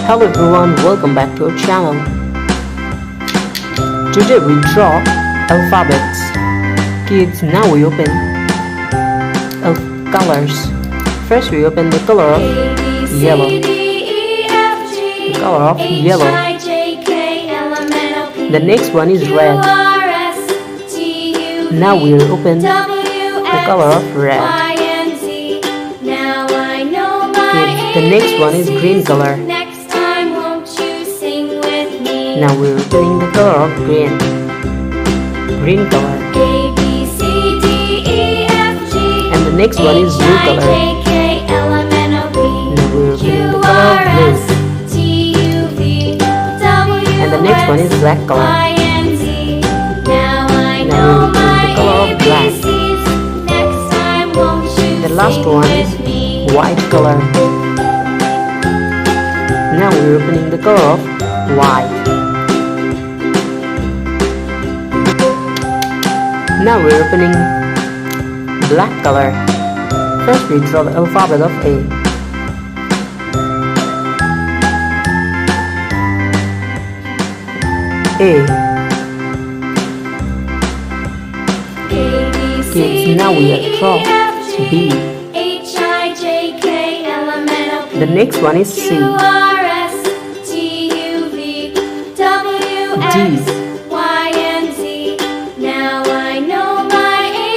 Hello everyone, welcome back to our channel. Today we draw alphabets. Kids, now we open colors. First we open the color of yellow. The color of yellow. The next one is red. Now we'll open the color of red. Kids, the next one is green color. Now we're doing the color of green. Green color. And the next one is blue color. Now we're doing the color of blue. And the next one is black color. Now we're doing the color of black. The last one is white color. Now we're opening the color of white. Now we're opening black color. First we draw the alphabet of A. Kids, now we draw B. The next one is C. D.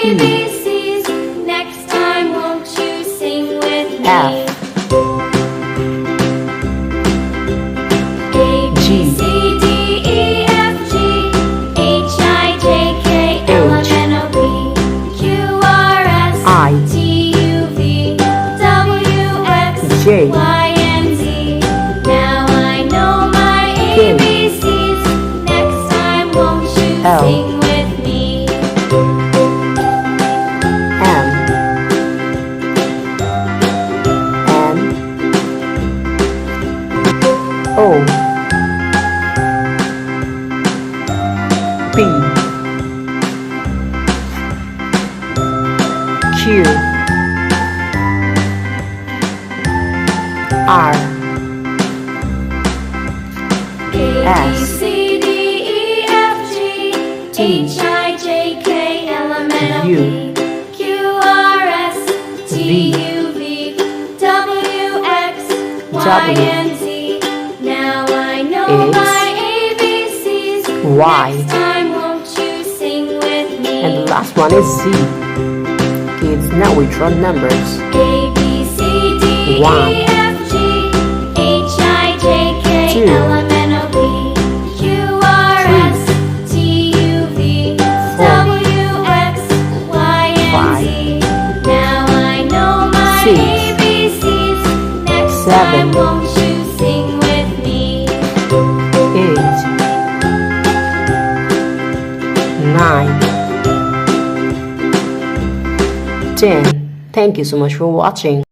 ABCs. Next time, won't you sing with me? F. A, B, C, D, E, F, G, H, I, J, K, L, M, N, O, P, Q, R, S, I, T, U, V, W, X, J, Y, and Z. Now I know my K, ABCs. Next time, won't you L, sing with me? O, P, Q, R, S, C, D, E, F, G, H, I, J, K, L, M, N, O, P, Q, R, S, T, U, V, W, X, Y, and Z. Now I know X, my ABCs. Y, Next time, won't you sing with me? and the last one is Z. Kids, now we draw numbers. A, B, C, D, 1, E, F, G, H, I, J, K, 2, L, M, N, O, P, Q, R, 3, S, T, U, V, 4, W, X, Y, and 5, Z. Now I know my 6, ABCs. Next 7, time, won't you sing with me? 8, 9, 10. Thank you so much for watching.